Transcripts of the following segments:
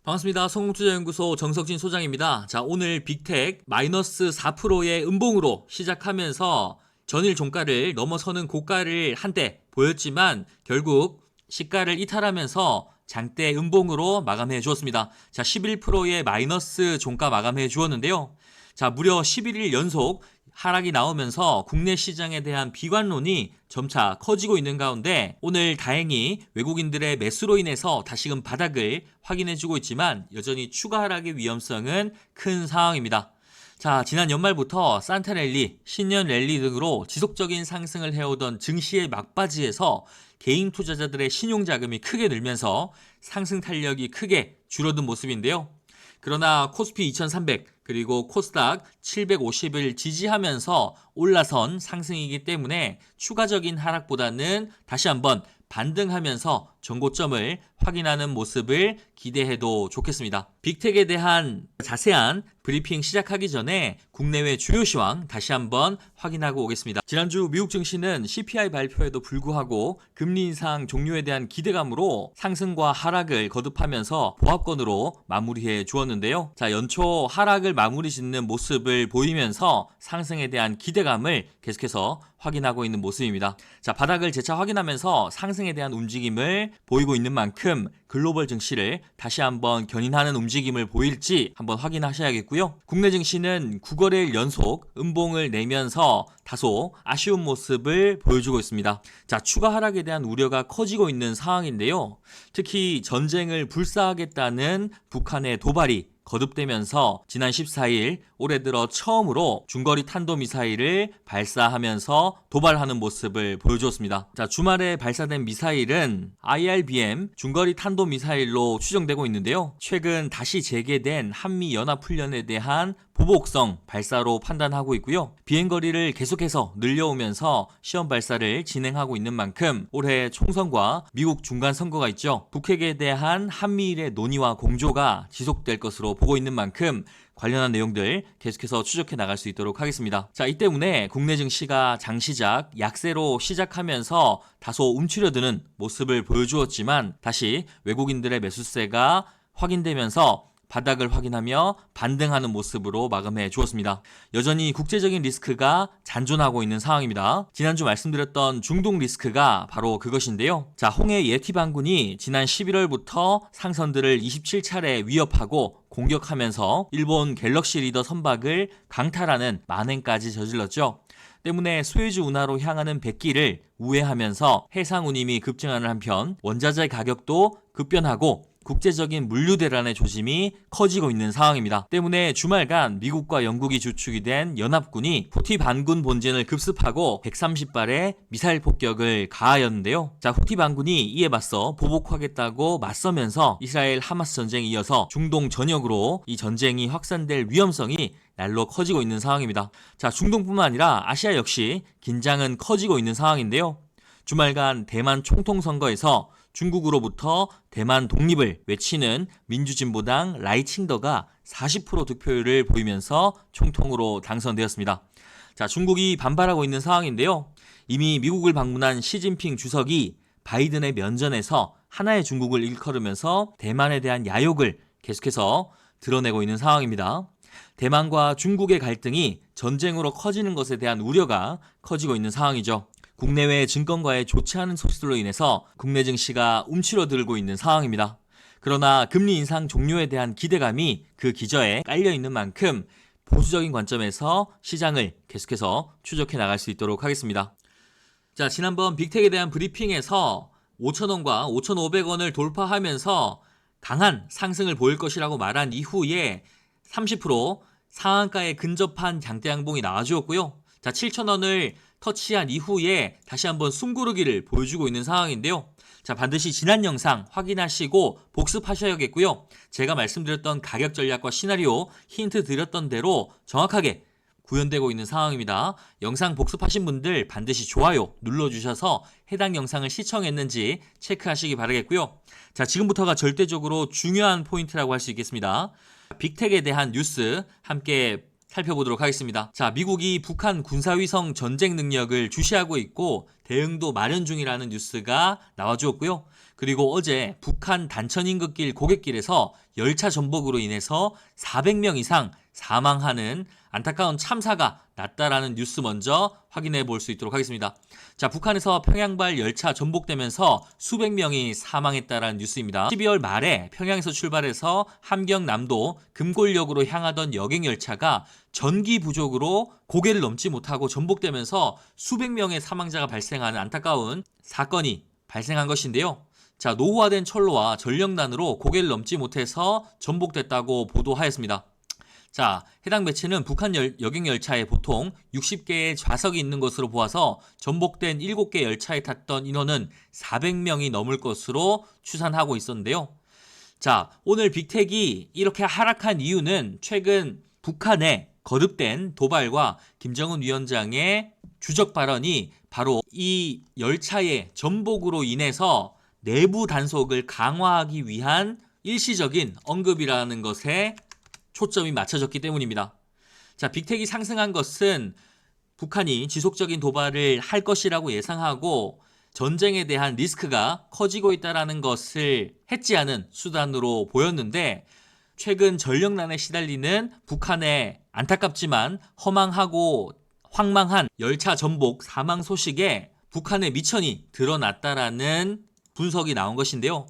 반갑습니다. 성공투자연구소 정석진 소장입니다. 자, 오늘 빅텍 마이너스 4%의 음봉으로 시작하면서 전일 종가를 넘어서는 고가를 한때 보였지만 결국 시가를 이탈하면서 장대 음봉으로 마감해 주었습니다. 자, 11%의 마이너스 종가 마감해 주었는데요. 자, 무려 11일 연속 하락이 나오면서 국내 시장에 대한 비관론이 점차 커지고 있는 가운데 오늘 다행히 외국인들의 매수로 인해서 다시금 바닥을 확인해주고 있지만 여전히 추가 하락의 위험성은 큰 상황입니다. 자, 지난 연말부터 산타 랠리, 신년 랠리 등으로 지속적인 상승을 해오던 증시의 막바지에서 개인 투자자들의 신용자금이 크게 늘면서 상승 탄력이 크게 줄어든 모습인데요. 그러나 코스피 2300 그리고 코스닥 750을 지지하면서 올라선 상승이기 때문에 추가적인 하락보다는 다시 한번 반등하면서 전고점을 확인하는 모습을 기대해도 좋겠습니다. 빅텍에 대한 자세한 브리핑 시작하기 전에 국내외 주요 시황 다시 한번 확인하고 오겠습니다. 지난주 미국 증시는 CPI 발표에도 불구하고 금리 인상 종료에 대한 기대감으로 상승과 하락을 거듭하면서 보합권으로 마무리해 주었는데요. 자, 연초 하락을 마무리 짓는 모습을 보이면서 상승에 대한 기대감을 계속해서 확인하고 있는 모습입니다. 자, 바닥을 재차 확인하면서 상승에 대한 움직임을 보이고 있는 만큼 글로벌 증시를 다시 한번 견인하는 움직임을 보일지 한번 확인하셔야겠고요. 국내 증시는 9거래일 연속 음봉을 내면서 다소 아쉬운 모습을 보여주고 있습니다. 자, 추가 하락에 대한 우려가 커지고 있는 상황인데요. 특히 전쟁을 불사하겠다는 북한의 도발이 거듭되면서 지난 14일 올해 들어 처음으로 중거리 탄도미사일을 발사하면서 도발하는 모습을 보여주었습니다. 자, 주말에 발사된 미사일은 IRBM 중거리 탄도미사일로 추정되고 있는데요. 최근 다시 재개된 한미연합훈련에 대한 보복성 발사로 판단하고 있고요. 비행거리를 계속해서 늘려오면서 시험 발사를 진행하고 있는 만큼 올해 총선과 미국 중간선거가 있죠. 북핵에 대한 한미일의 논의와 공조가 지속될 것으로 보고 있는 만큼 관련한 내용들 계속해서 추적해 나갈 수 있도록 하겠습니다. 자, 이 때문에 국내 증시가 장시작 약세로 시작하면서 다소 움츠려드는 모습을 보여주었지만 다시 외국인들의 매수세가 확인되면서 바닥을 확인하며 반등하는 모습으로 마감해 주었습니다. 여전히 국제적인 리스크가 잔존하고 있는 상황입니다. 지난주 말씀드렸던 중동 리스크가 바로 그것인데요. 자, 홍해 예티 반군이 지난 11월부터 상선들을 27차례 위협하고 공격하면서 일본 갤럭시 리더 선박을 강탈하는 만행까지 저질렀죠. 때문에 수에즈 운하로 향하는 백기를 우회하면서 해상 운임이 급증하는 한편 원자재 가격도 급변하고 국제적인 물류 대란의 조짐이 커지고 있는 상황입니다. 때문에 주말간 미국과 영국이 주축이 된 연합군이 후티 반군 본진을 급습하고 130발의 미사일 폭격을 가하였는데요. 자, 후티 반군이 이에 맞서 보복하겠다고 맞서면서 이스라엘 하마스 전쟁에 이어서 중동 전역으로 이 전쟁이 확산될 위험성이 날로 커지고 있는 상황입니다. 자, 중동뿐만 아니라 아시아 역시 긴장은 커지고 있는 상황인데요. 주말간 대만 총통선거에서 중국으로부터 대만 독립을 외치는 민주진보당 라이칭더가 40% 득표율을 보이면서 총통으로 당선되었습니다. 자, 중국이 반발하고 있는 상황인데요. 이미 미국을 방문한 시진핑 주석이 바이든의 면전에서 하나의 중국을 일컬으면서 대만에 대한 야욕을 계속해서 드러내고 있는 상황입니다. 대만과 중국의 갈등이 전쟁으로 커지는 것에 대한 우려가 커지고 있는 상황이죠. 국내외 증권가의 좋지 않은 소식들로 인해서 국내 증시가 움츠러들고 있는 상황입니다. 그러나 금리 인상 종료에 대한 기대감이 그 기저에 깔려 있는 만큼 보수적인 관점에서 시장을 계속해서 추적해 나갈 수 있도록 하겠습니다. 자, 지난번 빅텍에 대한 브리핑에서 5,000원과 5,500원을 돌파하면서 강한 상승을 보일 것이라고 말한 이후에 30% 상한가에 근접한 장대 양봉이 나와주었고요. 자, 7,000원을 터치한 이후에 다시 한번 숨고르기를 보여주고 있는 상황인데요. 자, 반드시 지난 영상 확인하시고 복습하셔야겠고요. 제가 말씀드렸던 가격 전략과 시나리오 힌트 드렸던 대로 정확하게 구현되고 있는 상황입니다. 영상 복습하신 분들 반드시 좋아요 눌러주셔서 해당 영상을 시청했는지 체크하시기 바라겠고요. 자, 지금부터가 절대적으로 중요한 포인트라고 할 수 있겠습니다. 빅텍에 대한 뉴스 함께 살펴보도록 하겠습니다. 자, 미국이 북한 군사위성 전쟁 능력을 주시하고 있고 대응도 마련 중이라는 뉴스가 나와주었고요. 그리고 어제 북한 단천임금길 고갯길에서 열차 전복으로 인해서 400명 이상 사망하는 안타까운 참사가 났다라는 뉴스 먼저 확인해 볼 수 있도록 하겠습니다. 자, 북한에서 평양발 열차 전복되면서 수백 명이 사망했다라는 뉴스입니다. 12월 말에 평양에서 출발해서 함경남도 금골역으로 향하던 여객열차가 전기 부족으로 고개를 넘지 못하고 전복되면서 수백 명의 사망자가 발생하는 안타까운 사건이 발생한 것인데요. 자, 노후화된 철로와 전력난으로 고개를 넘지 못해서 전복됐다고 보도하였습니다. 자, 해당 매체는 북한 여객열차에 보통 60개의 좌석이 있는 것으로 보아서 전복된 7개 열차에 탔던 인원은 400명이 넘을 것으로 추산하고 있었는데요. 자, 오늘 빅텍이 이렇게 하락한 이유는 최근 북한의 거듭된 도발과 김정은 위원장의 주적 발언이 바로 이 열차의 전복으로 인해서 내부 단속을 강화하기 위한 일시적인 언급이라는 것에 초점이 맞춰졌기 때문입니다. 자, 빅텍이 상승한 것은 북한이 지속적인 도발을 할 것이라고 예상하고 전쟁에 대한 리스크가 커지고 있다는 것을 해지하는 수단으로 보였는데 최근 전력난에 시달리는 북한의 안타깝지만 허망하고 황망한 열차 전복 사망 소식에 북한의 미천이 드러났다라는 분석이 나온 것인데요.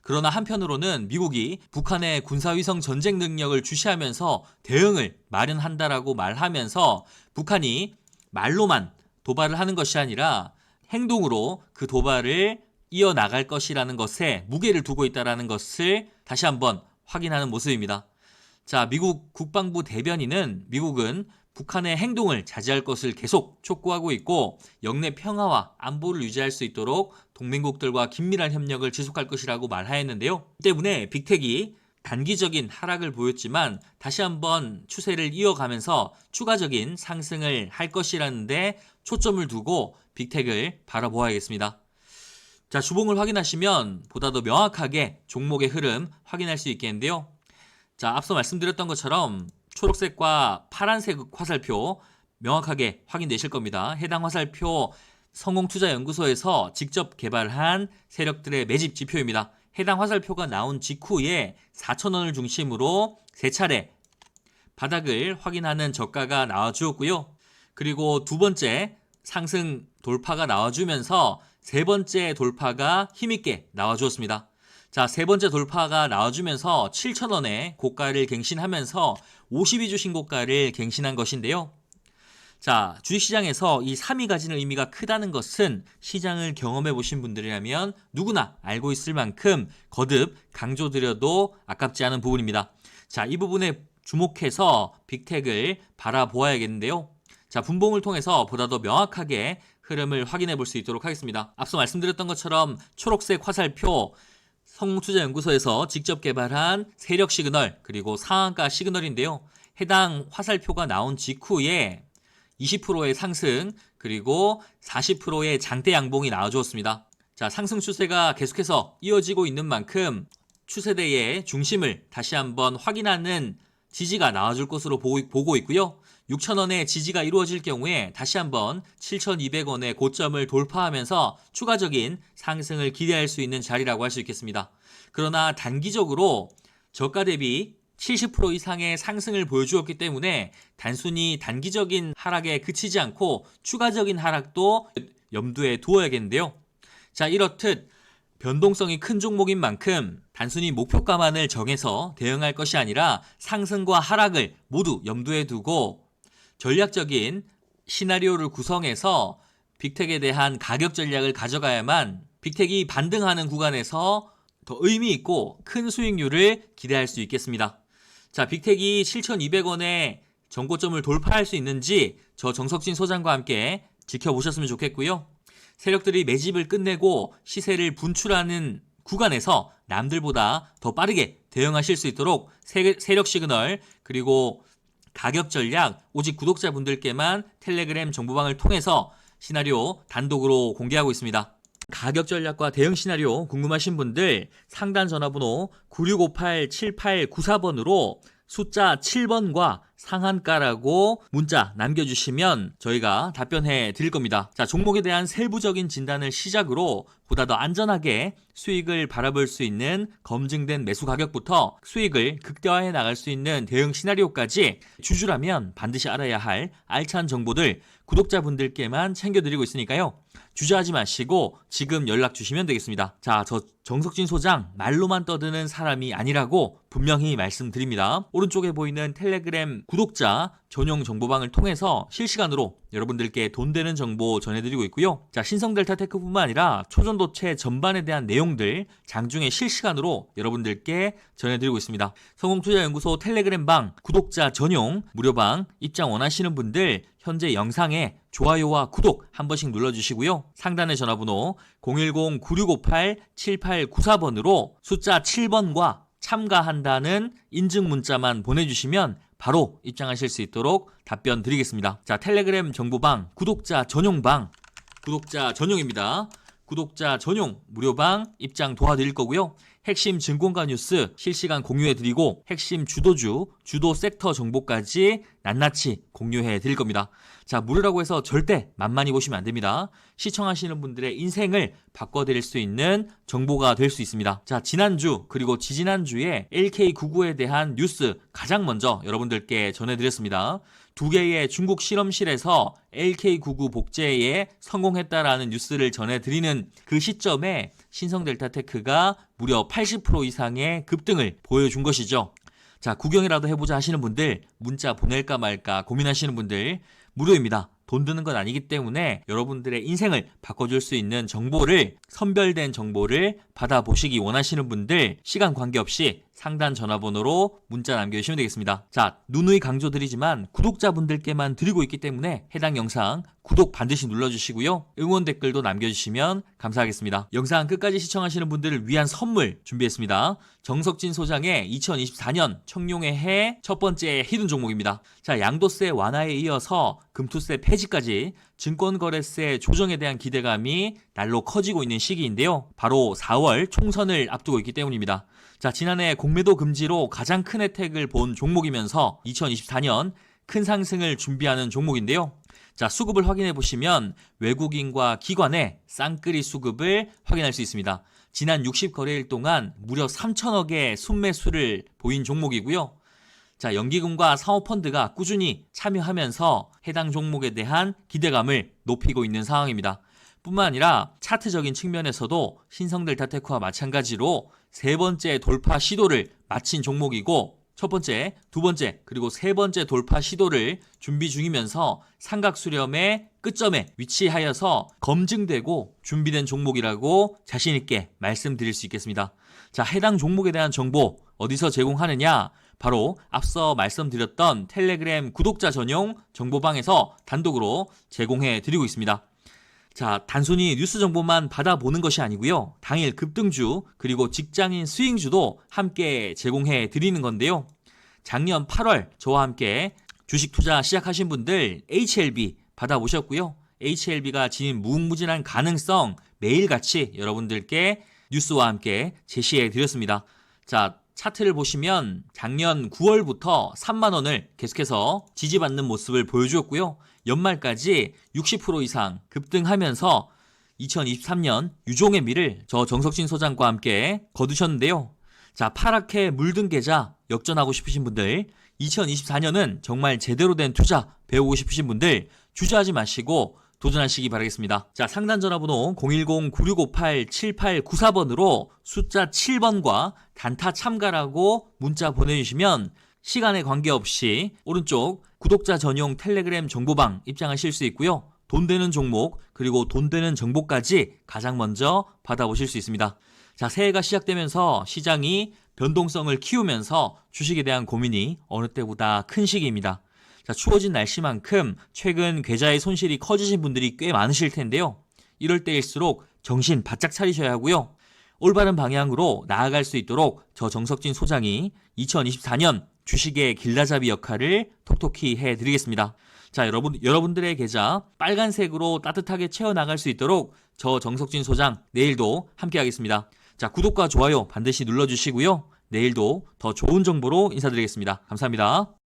그러나 한편으로는 미국이 북한의 군사위성 전쟁 능력을 주시하면서 대응을 마련한다라고 말하면서 북한이 말로만 도발을 하는 것이 아니라 행동으로 그 도발을 이어나갈 것이라는 것에 무게를 두고 있다는 것을 다시 한번 확인하는 모습입니다. 자, 미국 국방부 대변인은 미국은 북한의 행동을 자제할 것을 계속 촉구하고 있고 영내 평화와 안보를 유지할 수 있도록 동맹국들과 긴밀한 협력을 지속할 것이라고 말하였는데요. 이 때문에 빅텍이 단기적인 하락을 보였지만 다시 한번 추세를 이어가면서 추가적인 상승을 할 것이라는데 초점을 두고 빅텍을 바라보아야겠습니다. 자, 주봉을 확인하시면 보다 더 명확하게 종목의 흐름 확인할 수 있겠는데요. 자, 앞서 말씀드렸던 것처럼 초록색과 파란색 화살표 명확하게 확인되실 겁니다. 해당 화살표 성공투자연구소에서 직접 개발한 세력들의 매집 지표입니다. 해당 화살표가 나온 직후에 4,000원을 중심으로 3차례 바닥을 확인하는 저가가 나와주었고요. 그리고 두 번째 상승 돌파가 나와주면서 세 번째 돌파가 힘있게 나와주었습니다. 자, 세 번째 돌파가 나와주면서 7,000원의 고가를 갱신하면서 52주 신고가를 갱신한 것인데요. 자, 주식시장에서 이 3이 가지는 의미가 크다는 것은 시장을 경험해 보신 분들이라면 누구나 알고 있을 만큼 거듭 강조드려도 아깝지 않은 부분입니다. 자, 이 부분에 주목해서 빅텍을 바라보아야겠는데요. 자, 분봉을 통해서 보다 더 명확하게 흐름을 확인해 볼 수 있도록 하겠습니다. 앞서 말씀드렸던 것처럼 초록색 화살표 성공투자연구소에서 직접 개발한 세력 시그널 그리고 상한가 시그널인데요. 해당 화살표가 나온 직후에 20%의 상승 그리고 40%의 장대 양봉이 나와주었습니다. 자, 상승 추세가 계속해서 이어지고 있는 만큼 추세대의 중심을 다시 한번 확인하는 지지가 나와줄 것으로 보고 있고요. 6,000원의 지지가 이루어질 경우에 다시 한번 7,200원의 고점을 돌파하면서 추가적인 상승을 기대할 수 있는 자리라고 할 수 있겠습니다. 그러나 단기적으로 저가 대비 70% 이상의 상승을 보여주었기 때문에 단순히 단기적인 하락에 그치지 않고 추가적인 하락도 염두에 두어야겠는데요. 자, 이렇듯 변동성이 큰 종목인 만큼 단순히 목표가만을 정해서 대응할 것이 아니라 상승과 하락을 모두 염두에 두고 전략적인 시나리오를 구성해서 빅텍에 대한 가격 전략을 가져가야만 빅텍이 반등하는 구간에서 더 의미 있고 큰 수익률을 기대할 수 있겠습니다. 자, 빅텍이 7,200원의 전고점을 돌파할 수 있는지 저 정석진 소장과 함께 지켜보셨으면 좋겠고요. 세력들이 매집을 끝내고 시세를 분출하는 구간에서 남들보다 더 빠르게 대응하실 수 있도록 세력 시그널 그리고 가격 전략 오직 구독자분들께만 텔레그램 정보방을 통해서 시나리오 단독으로 공개하고 있습니다. 가격 전략과 대응 시나리오 궁금하신 분들 상단 전화번호 9658-7894번으로 숫자 7번과 상한가라고 문자 남겨주시면 저희가 답변해 드릴 겁니다. 자, 종목에 대한 세부적인 진단을 시작으로 보다 더 안전하게 수익을 바라볼 수 있는 검증된 매수 가격부터 수익을 극대화해 나갈 수 있는 대응 시나리오까지 주주라면 반드시 알아야 할 알찬 정보들 구독자분들께만 챙겨드리고 있으니까요. 주저하지 마시고 지금 연락 주시면 되겠습니다. 자, 저 정석진 소장 말로만 떠드는 사람이 아니라고 분명히 말씀드립니다. 오른쪽에 보이는 텔레그램 구독자 전용 정보방을 통해서 실시간으로 여러분들께 돈 되는 정보 전해드리고 있고요. 자, 신성델타테크뿐만 아니라 초전도체 전반에 대한 내용들 장중에 실시간으로 여러분들께 전해드리고 있습니다. 성공투자연구소 텔레그램방 구독자 전용 무료방 입장 원하시는 분들 현재 영상에 좋아요와 구독 한 번씩 눌러주시고요. 상단의 전화번호 010-9658-7894번으로 숫자 7번과 참가한다는 인증 문자만 보내주시면 바로 입장하실 수 있도록 답변 드리겠습니다. 자, 텔레그램 정보방 구독자 전용방 구독자 전용입니다. 구독자 전용 무료방 입장 도와드릴 거고요. 핵심 증권가 뉴스 실시간 공유해드리고 핵심 주도주, 주도 섹터 정보까지 낱낱이 공유해드릴 겁니다. 자, 무료라고 해서 절대 만만히 보시면 안 됩니다. 시청하시는 분들의 인생을 바꿔드릴 수 있는 정보가 될 수 있습니다. 자, 지난주 그리고 지지난주에 LK99에 대한 뉴스 가장 먼저 여러분들께 전해드렸습니다. 두 개의 중국 실험실에서 LK99 복제에 성공했다라는 뉴스를 전해드리는 그 시점에 신성델타테크가 무려 80% 이상의 급등을 보여준 것이죠. 자, 구경이라도 해보자 하시는 분들, 문자 보낼까 말까 고민하시는 분들 무료입니다. 돈 드는 건 아니기 때문에 여러분들의 인생을 바꿔줄 수 있는 정보를, 선별된 정보를 받아보시기 원하시는 분들 시간 관계없이 상단 전화번호로 문자 남겨주시면 되겠습니다. 자, 누누이 강조드리지만 구독자분들께만 드리고 있기 때문에 해당 영상 구독 반드시 눌러주시고요. 응원 댓글도 남겨주시면 감사하겠습니다. 영상 끝까지 시청하시는 분들을 위한 선물 준비했습니다. 정석진 소장의 2024년 청룡의 해 첫 번째 히든 종목입니다. 자, 양도세 완화에 이어서 금투세 폐지까지 증권거래세 조정에 대한 기대감이 날로 커지고 있는 시기인데요. 바로 4월 총선을 앞두고 있기 때문입니다. 자, 지난해 공매도 금지로 가장 큰 혜택을 본 종목이면서 2024년 큰 상승을 준비하는 종목인데요. 자, 수급을 확인해 보시면 외국인과 기관의 쌍끌이 수급을 확인할 수 있습니다. 지난 60거래일 동안 무려 3천억의 순매수를 보인 종목이고요. 자, 연기금과 사모펀드가 꾸준히 참여하면서 해당 종목에 대한 기대감을 높이고 있는 상황입니다. 뿐만 아니라 차트적인 측면에서도 신성델타테크와 마찬가지로 세 번째 돌파 시도를 마친 종목이고 첫 번째, 두 번째, 그리고 세 번째 돌파 시도를 준비 중이면서 삼각수렴의 끝점에 위치하여서 검증되고 준비된 종목이라고 자신있게 말씀드릴 수 있겠습니다. 자, 해당 종목에 대한 정보 어디서 제공하느냐? 바로 앞서 말씀드렸던 텔레그램 구독자 전용 정보방에서 단독으로 제공해 드리고 있습니다. 자, 단순히 뉴스 정보만 받아보는 것이 아니고요. 당일 급등주 그리고 직장인 스윙주도 함께 제공해 드리는 건데요. 작년 8월 저와 함께 주식 투자 시작하신 분들 HLB 받아보셨고요. HLB가 지닌 무궁무진한 가능성 매일같이 여러분들께 뉴스와 함께 제시해 드렸습니다. 자, 차트를 보시면 작년 9월부터 3만 원을 계속해서 지지받는 모습을 보여주었고요. 연말까지 60% 이상 급등하면서 2023년 유종의 미를 저 정석진 소장과 함께 거두셨는데요. 자, 파랗게 물든 계좌 역전하고 싶으신 분들, 2024년은 정말 제대로 된 투자 배우고 싶으신 분들 주저하지 마시고 도전하시기 바라겠습니다. 자, 상단 전화번호 010-9658-7894번으로 숫자 7번과 단타 참가라고 문자 보내주시면 시간에 관계없이 오른쪽 구독자 전용 텔레그램 정보방 입장하실 수 있고요. 돈 되는 종목 그리고 돈 되는 정보까지 가장 먼저 받아보실 수 있습니다. 자, 새해가 시작되면서 시장이 변동성을 키우면서 주식에 대한 고민이 어느 때보다 큰 시기입니다. 자, 추워진 날씨만큼 최근 계좌의 손실이 커지신 분들이 꽤 많으실 텐데요. 이럴 때일수록 정신 바짝 차리셔야 하고요. 올바른 방향으로 나아갈 수 있도록 저 정석진 소장이 2024년 주식의 길라잡이 역할을 톡톡히 해드리겠습니다. 자, 여러분들의 계좌 빨간색으로 따뜻하게 채워나갈 수 있도록 저 정석진 소장 내일도 함께하겠습니다. 자, 구독과 좋아요 반드시 눌러주시고요. 내일도 더 좋은 정보로 인사드리겠습니다. 감사합니다.